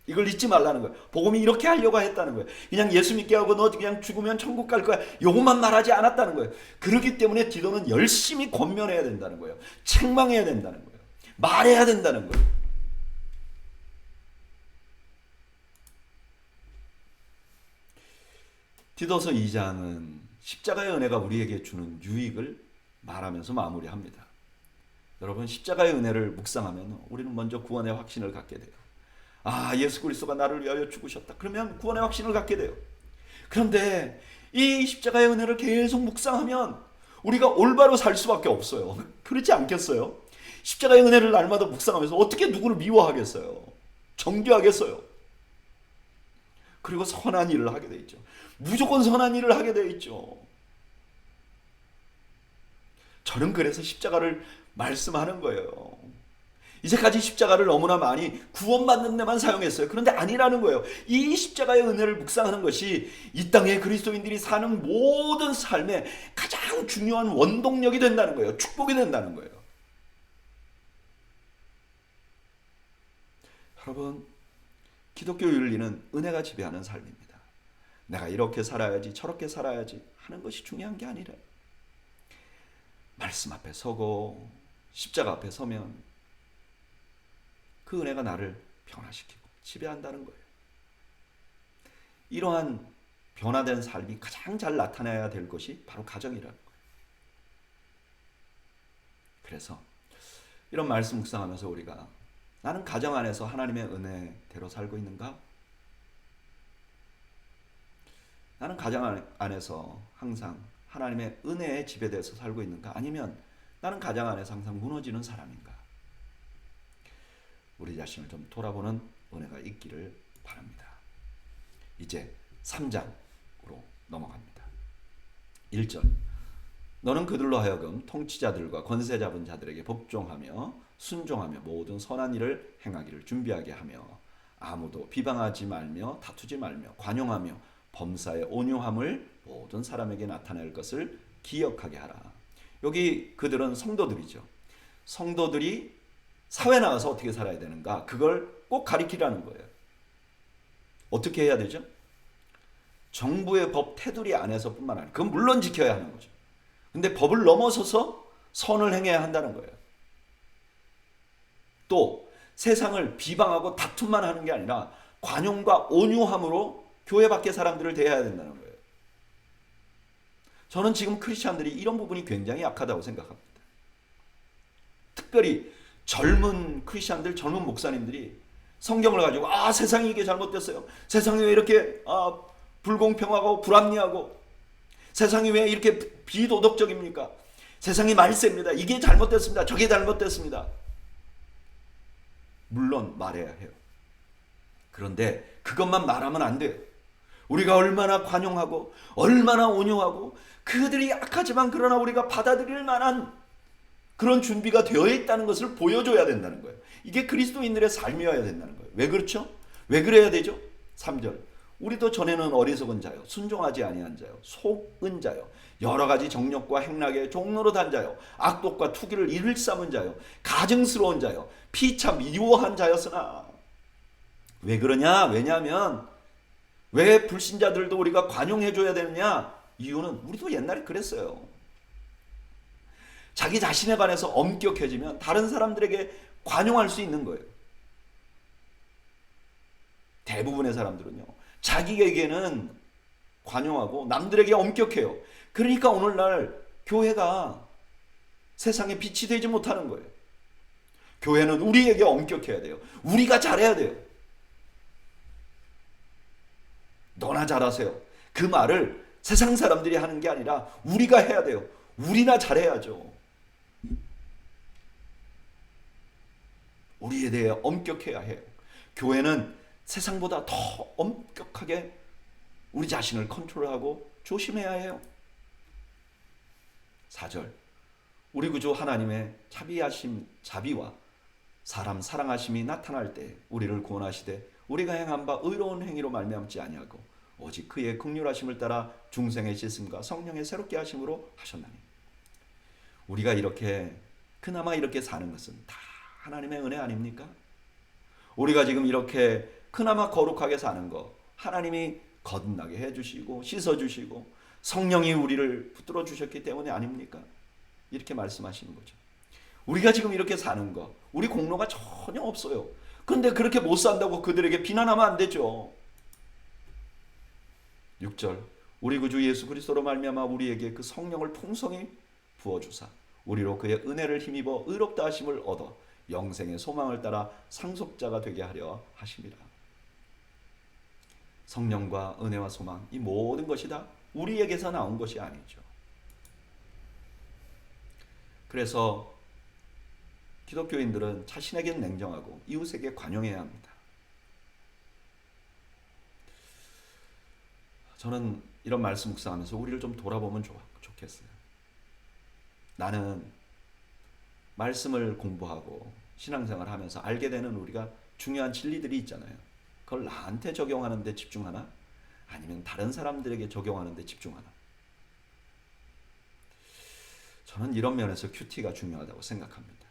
이걸 잊지 말라는 거예요. 복음이 이렇게 하려고 했다는 거예요. 그냥 예수 믿게 하고 너 그냥 죽으면 천국 갈 거야, 요것만 말하지 않았다는 거예요. 그렇기 때문에 디도는 열심히 권면해야 된다는 거예요. 책망해야 된다는 거예요. 말해야 된다는 거예요. 디도서 2장은 십자가의 은혜가 우리에게 주는 유익을 말하면서 마무리합니다. 여러분, 십자가의 은혜를 묵상하면 우리는 먼저 구원의 확신을 갖게 돼요. 아, 예수 그리스도가 나를 위하여 죽으셨다. 그러면 구원의 확신을 갖게 돼요. 그런데 이 십자가의 은혜를 계속 묵상하면 우리가 올바로 살 수밖에 없어요. 그렇지 않겠어요? 십자가의 은혜를 날마다 묵상하면서 어떻게 누구를 미워하겠어요? 정죄하겠어요? 그리고 선한 일을 하게 돼 있죠. 무조건 선한 일을 하게 돼 있죠. 저는 그래서 십자가를 말씀하는 거예요. 이제까지 십자가를 너무나 많이 구원받는 데만 사용했어요. 그런데 아니라는 거예요. 이 십자가의 은혜를 묵상하는 것이 이 땅의 그리스도인들이 사는 모든 삶의 가장 중요한 원동력이 된다는 거예요. 축복이 된다는 거예요. 여러분, 기독교 윤리는 은혜가 지배하는 삶입니다. 내가 이렇게 살아야지 저렇게 살아야지 하는 것이 중요한 게 아니라 말씀 앞에 서고 십자가 앞에 서면 그 은혜가 나를 변화시키고 지배한다는 거예요. 이러한 변화된 삶이 가장 잘 나타나야 될 것이 바로 가정이라는 거예요. 그래서 이런 말씀 묵상하면서 우리가 나는 가정 안에서 하나님의 은혜대로 살고 있는가? 나는 가정 안에서 항상 하나님의 은혜에 지배돼서 살고 있는가? 아니면 나는 가정 안에서 항상 무너지는 사람인가? 우리 자신을 좀 돌아보는 은혜가 있기를 바랍니다. 이제 3장으로 넘어갑니다. 1절, 너는 그들로 하여금 통치자들과 권세 잡은 자들에게 복종하며 순종하며 모든 선한 일을 행하기를 준비하게 하며 아무도 비방하지 말며 다투지 말며 관용하며 범사의 온유함을 모든 사람에게 나타낼 것을 기억하게 하라. 여기 그들은 성도들이죠. 성도들이 사회 나가서 어떻게 살아야 되는가, 그걸 꼭 가리키라는 거예요. 어떻게 해야 되죠? 정부의 법 테두리 안에서뿐만 아니라 그건 물론 지켜야 하는 거죠. 근데 법을 넘어서서 선을 행해야 한다는 거예요. 또 세상을 비방하고 다툼만 하는 게 아니라 관용과 온유함으로 교회 밖의 사람들을 대해야 된다는 거예요. 저는 지금 크리스찬들이 이런 부분이 굉장히 약하다고 생각합니다. 특별히 젊은 크리스찬들, 젊은 목사님들이 성경을 가지고 세상이 이게 잘못됐어요. 세상이 왜 이렇게 불공평하고 불합리하고 세상이 왜 이렇게 비도덕적입니까? 세상이 말세입니다. 이게 잘못됐습니다. 저게 잘못됐습니다. 물론 말해야 해요. 그런데 그것만 말하면 안 돼요. 우리가 얼마나 관용하고 얼마나 온유하고 그들이 약하지만 그러나 우리가 받아들일 만한 그런 준비가 되어 있다는 것을 보여줘야 된다는 거예요. 이게 그리스도인들의 삶이어야 된다는 거예요. 왜 그렇죠? 왜 그래야 되죠? 3절, 우리도 전에는 어리석은 자요, 순종하지 아니한 자요, 속은 자요, 여러 가지 정욕과 행락의 종로로 단 자요, 악독과 투기를 이를 삼은 자요, 가증스러운 자요, 피차 미워한 자였으나. 왜 그러냐? 왜냐하면 왜 불신자들도 우리가 관용해줘야 되느냐? 이유는 우리도 옛날에 그랬어요. 자기 자신에 관해서 엄격해지면 다른 사람들에게 관용할 수 있는 거예요. 대부분의 사람들은요, 자기에게는 관용하고 남들에게 엄격해요. 그러니까 오늘날 교회가 세상에 빛이 되지 못하는 거예요. 교회는 우리에게 엄격해야 돼요. 우리가 잘해야 돼요. 너나 잘하세요. 그 말을 세상 사람들이 하는 게 아니라 우리가 해야 돼요. 우리나 잘해야죠. 우리에 대해 엄격해야 해요. 교회는 세상보다 더 엄격하게 우리 자신을 컨트롤하고 조심해야 해요. 4절. 우리 구주 하나님의 자비와 사람 사랑하심이 나타날 때 우리를 구원하시되 우리가 행한 바 의로운 행위로 말미암지 아니하고 오직 그의 긍휼하심을 따라 중생의 씻음과 성령의 새롭게 하심으로 하셨나니. 우리가 이렇게 그나마 이렇게 사는 것은 다 하나님의 은혜 아닙니까? 우리가 지금 이렇게 그나마 거룩하게 사는 거 하나님이 거듭나게 해주시고 씻어주시고 성령이 우리를 붙들어 주셨기 때문에 아닙니까? 이렇게 말씀하시는 거죠. 우리가 지금 이렇게 사는 거 우리 공로가 전혀 없어요. 그런데 그렇게 못 산다고 그들에게 비난하면 안 되죠. 6절. 우리 구주 예수 그리스도로 말미암아 우리에게 그 성령을 풍성히 부어주사 우리로 그의 은혜를 힘입어 의롭다 하심을 얻어 영생의 소망을 따라 상속자가 되게 하려 하심이라. 성령과 은혜와 소망, 이 모든 것이 다 우리에게서 나온 것이 아니죠. 그래서 기독교인들은 자신에게 냉정하고 이웃에게 관용해야 합니다. 저는 이런 말씀 묵상하면서 우리를 좀 돌아보면 좋겠어요. 나는 말씀을 공부하고 신앙생활 하면서 알게 되는 우리가 중요한 진리들이 있잖아요. 그걸 나한테 적용하는 데 집중하나? 아니면 다른 사람들에게 적용하는 데 집중하나? 저는 이런 면에서 큐티가 중요하다고 생각합니다.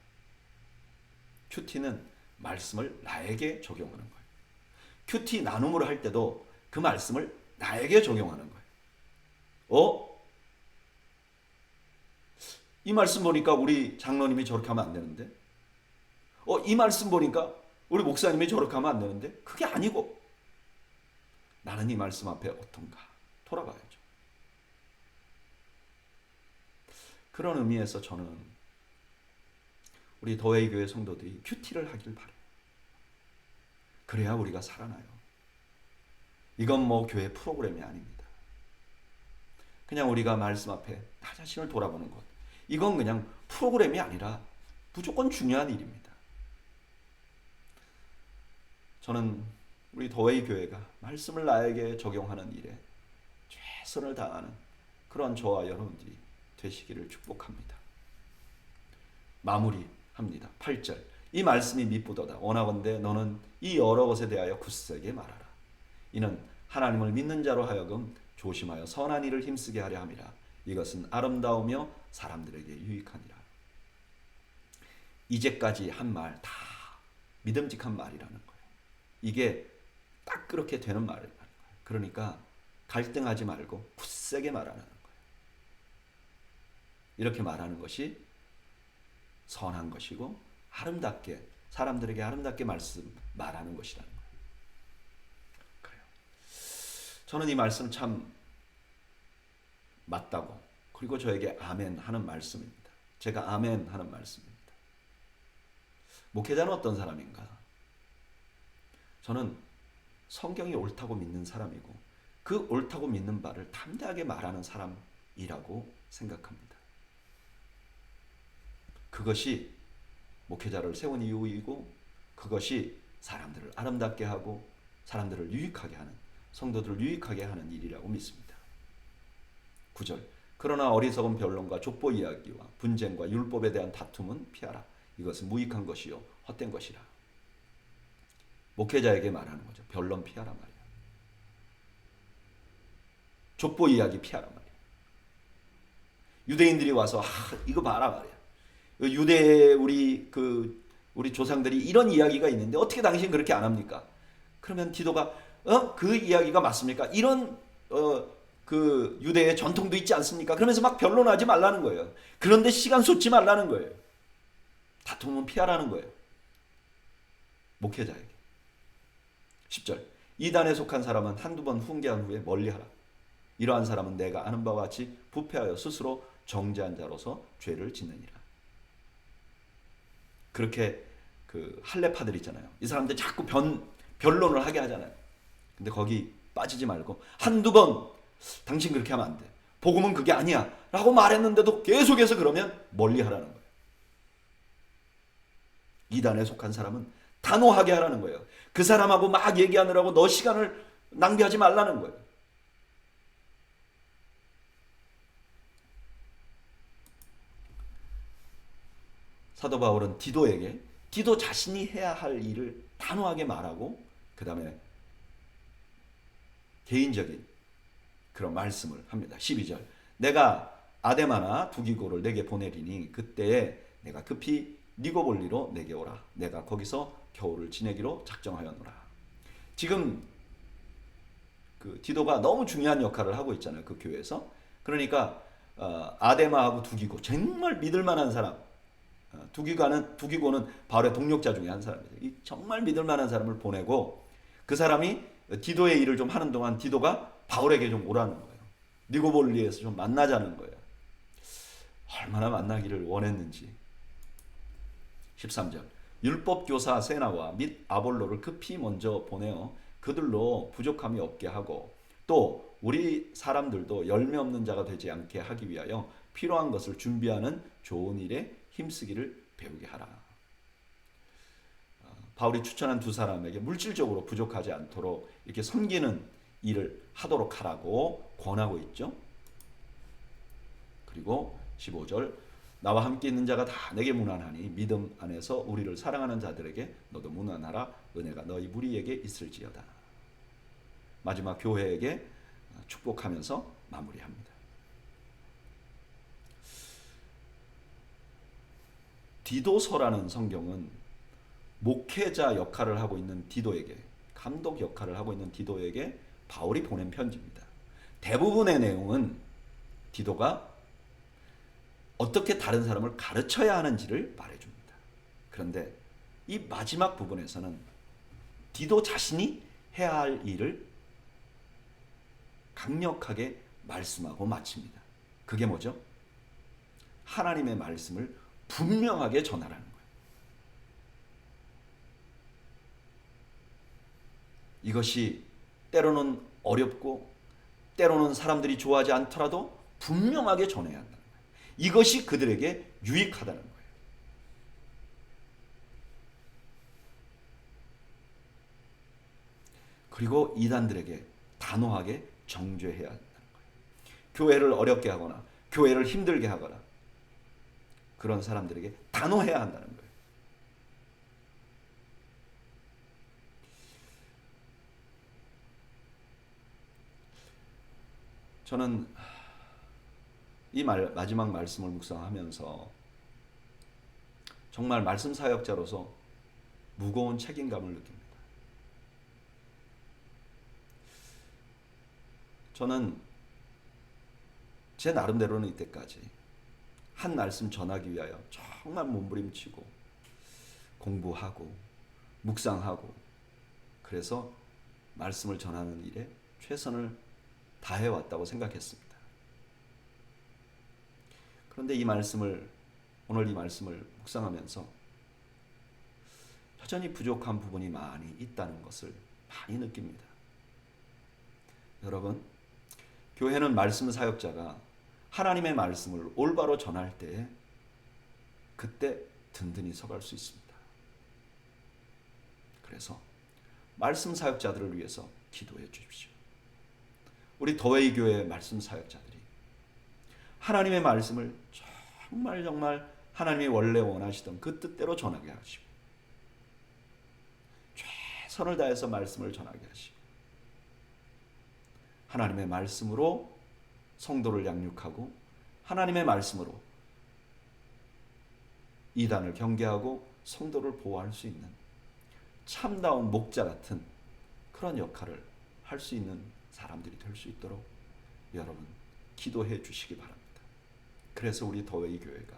큐티는 말씀을 나에게 적용하는 거예요. 큐티 나눔을 할 때도 그 말씀을 나에게 적용하는 거예요. 이 말씀 보니까 우리 장로님이 저렇게 하면 안 되는데? 이 말씀 보니까 우리 목사님이 저렇게 하면 안 되는데? 그게 아니고 나는 이 말씀 앞에 어떤가 돌아봐야죠. 그런 의미에서 저는 우리 더웨이 교회 성도들이 큐티를 하길 바라요. 그래야 우리가 살아나요. 이건 뭐 교회 프로그램이 아닙니다. 그냥 우리가 말씀 앞에 나 자신을 돌아보는 것, 이건 그냥 프로그램이 아니라 무조건 중요한 일입니다. 저는 우리 더웨이 교회가 말씀을 나에게 적용하는 일에 최선을 다하는 그런 저와 여러분들이 되시기를 축복합니다. 마무리합니다. 8절. 이 말씀이 미쁘도다. 원하건대 너는 이 여러 것에 대하여 굳세게 말하라. 이는 하나님을 믿는 자로 하여금 조심하여 선한 일을 힘쓰게 하려 함이라. 이것은 아름다우며 사람들에게 유익하니라. 이제까지 한 말 다 믿음직한 말이라는 거예요. 이게 딱 그렇게 되는 말이라는 거예요. 그러니까 갈등하지 말고 굳세게 말하는 거예요. 이렇게 말하는 것이 선한 것이고 아름답게 사람들에게 아름답게 말하는 것이라는 거예요. 그래요. 저는 이 말씀 참 맞다고, 그리고 저에게 아멘 하는 말씀입니다. 제가 아멘 하는 말씀입니다. 목회자는 어떤 사람인가? 저는 성경이 옳다고 믿는 사람이고 그 옳다고 믿는 바를 담대하게 말하는 사람이라고 생각합니다. 그것이 목회자를 세운 이유이고 그것이 사람들을 아름답게 하고 사람들을 유익하게 하는, 성도들을 유익하게 하는 일이라고 믿습니다. 9절. 그러나 어리석은 변론과 족보 이야기와 분쟁과 율법에 대한 다툼은 피하라. 이것은 무익한 것이요 헛된 것이라. 목회자에게 말하는 거죠. 변론 피하라 말이야. 족보 이야기 피하라 말이야. 유대인들이 와서 이거 봐라 말이야. 유대 우리 조상들이 이런 이야기가 있는데 어떻게 당신 그렇게 안 합니까? 그러면 디도가 그 이야기가 맞습니까? 이런 그 유대의 전통도 있지 않습니까? 그러면서 막 변론하지 말라는 거예요. 그런데 시간 쏟지 말라는 거예요. 다툼은 피하라는 거예요. 목회자에게. 10절. 이단에 속한 사람은 한두 번 훈계한 후에 멀리하라. 이러한 사람은 내가 아는 바와 같이 부패하여 스스로 정죄한 자로서 죄를 짓느니라. 그렇게 그 할례파들 있잖아요. 이 사람들 자꾸 변론을 하게 하잖아요. 근데 거기 빠지지 말고 한두 번 당신 그렇게 하면 안 돼. 복음은 그게 아니야 라고 말했는데도 계속해서 그러면 멀리하라는 거예요. 이단에 속한 사람은 단호하게 하라는 거예요. 그 사람하고 막 얘기하느라고 너 시간을 낭비하지 말라는 거예요. 사도 바울은 디도에게 디도 자신이 해야 할 일을 단호하게 말하고 그 다음에 개인적인 그런 말씀을 합니다. 12절 내가 아데마나 두기고를 내게 보내리니 그때에 내가 급히 니고볼리로 내게 오라. 내가 거기서 겨울을 지내기로 작정하였노라. 지금 그 디도가 너무 중요한 역할을 하고 있잖아요. 그 교회에서. 그러니까 아데마하고 두기고 정말 믿을 만한 사람. 두기고는 바울의 동력자 중에 한 사람이에요. 정말 믿을 만한 사람을 보내고 그 사람이 디도의 일을 좀 하는 동안 디도가 바울에게 좀 오라는 거예요. 니고볼리에서 좀 만나자는 거예요. 얼마나 만나기를 원했는지. 13절 율법 교사 세나와 및 아볼로를 급히 먼저 보내어 그들로 부족함이 없게 하고 또 우리 사람들도 열매 없는 자가 되지 않게 하기 위하여 필요한 것을 준비하는 좋은 일에 힘쓰기를 배우게 하라. 바울이 추천한 두 사람에게 물질적으로 부족하지 않도록 이렇게 섬기는 일을 하도록 하라고 권하고 있죠. 그리고 15절 나와 함께 있는 자가 다 내게 문안하니 믿음 안에서 우리를 사랑하는 자들에게 너도 문안하라. 은혜가 너희 무리에게 있을지어다. 마지막 교회에게 축복하면서 마무리합니다. 디도서라는 성경은 목회자 역할을 하고 있는 디도에게, 감독 역할을 하고 있는 디도에게 바울이 보낸 편지입니다. 대부분의 내용은 디도가 어떻게 다른 사람을 가르쳐야 하는지를 말해줍니다. 그런데 이 마지막 부분에서는 디도 자신이 해야 할 일을 강력하게 말씀하고 마칩니다. 그게 뭐죠? 하나님의 말씀을 분명하게 전하라는 거예요. 이것이 때로는 어렵고 때로는 사람들이 좋아하지 않더라도 분명하게 전해야 한다는 거예요. 이것이 그들에게 유익하다는 거예요. 그리고 이단들에게 단호하게 정죄해야 한다는 거예요. 교회를 어렵게 하거나 교회를 힘들게 하거나 그런 사람들에게 단호해야 한다는 거예요. 저는 이 마지막 말씀을 묵상하면서 정말 말씀 사역자로서 무거운 책임감을 느낍니다. 저는 제 나름대로는 이때까지 한 말씀 전하기 위하여 정말 몸부림치고 공부하고 묵상하고 그래서 말씀을 전하는 일에 최선을 다해왔다고 생각했습니다. 그런데 오늘 이 말씀을 묵상하면서 여전히 부족한 부분이 많이 있다는 것을 많이 느낍니다. 여러분, 교회는 말씀 사역자가 하나님의 말씀을 올바로 전할 때 그때 든든히 서갈 수 있습니다. 그래서 말씀 사역자들을 위해서 기도해 주십시오. 우리 더웨이 교회 말씀 사역자들이 하나님의 말씀을 정말 하나님이 원래 원하시던 그 뜻대로 전하게 하시고 최선을 다해서 말씀을 전하게 하시고 하나님의 말씀으로 성도를 양육하고 하나님의 말씀으로 이단을 경계하고 성도를 보호할 수 있는 참다운 목자 같은 그런 역할을 할 수 있는 사람들이 될 수 있도록 여러분 기도해 주시기 바랍니다. 그래서 우리 더웨이 교회가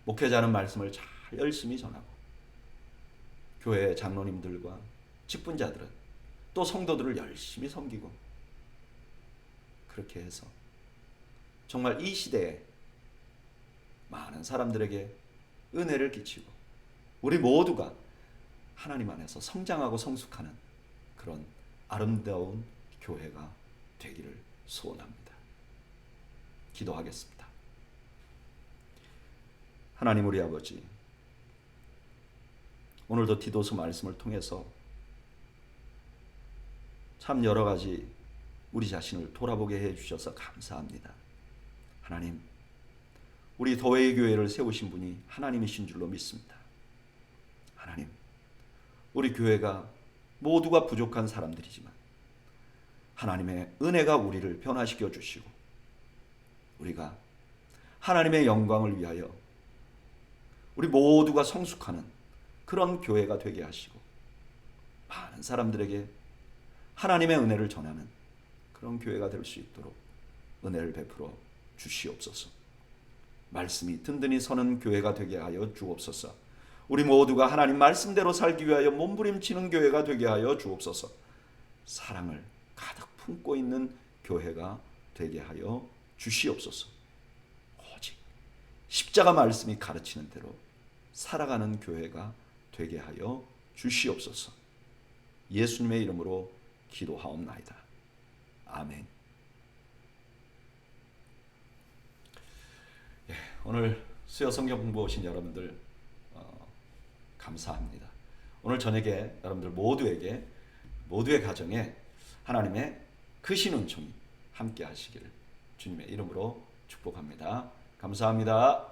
목회자는 말씀을 잘 열심히 전하고 교회 장로님들과 직분자들은 또 성도들을 열심히 섬기고 그렇게 해서 정말 이 시대에 많은 사람들에게 은혜를 끼치고 우리 모두가 하나님 안에서 성장하고 성숙하는 그런 아름다운 교회가 되기를 소원합니다. 기도하겠습니다. 하나님 우리 아버지, 오늘도 디도서 말씀을 통해서 참 여러 가지 우리 자신을 돌아보게 해 주셔서 감사합니다. 하나님, 우리 더웨이 교회를 세우신 분이 하나님이신 줄로 믿습니다. 하나님, 우리 교회가 모두가 부족한 사람들이지만 하나님의 은혜가 우리를 변화시켜 주시고 우리가 하나님의 영광을 위하여 우리 모두가 성숙하는 그런 교회가 되게 하시고 많은 사람들에게 하나님의 은혜를 전하는 그런 교회가 될 수 있도록 은혜를 베풀어 주시옵소서. 말씀이 든든히 서는 교회가 되게 하여 주옵소서. 우리 모두가 하나님 말씀대로 살기 위하여 몸부림치는 교회가 되게 하여 주옵소서. 사랑을 가득 품고 있는 교회가 되게 하여 주시옵소서. 오직 십자가 말씀이 가르치는 대로 살아가는 교회가 되게 하여 주시옵소서. 예수님의 이름으로 기도하옵나이다. 아멘. 오늘 수요 성경 공부 오신 여러분들 감사합니다. 오늘 저녁에 여러분들 모두에게 모두의 가정에 하나님의 크신 은총이 함께 하시기를 주님의 이름으로 축복합니다. 감사합니다.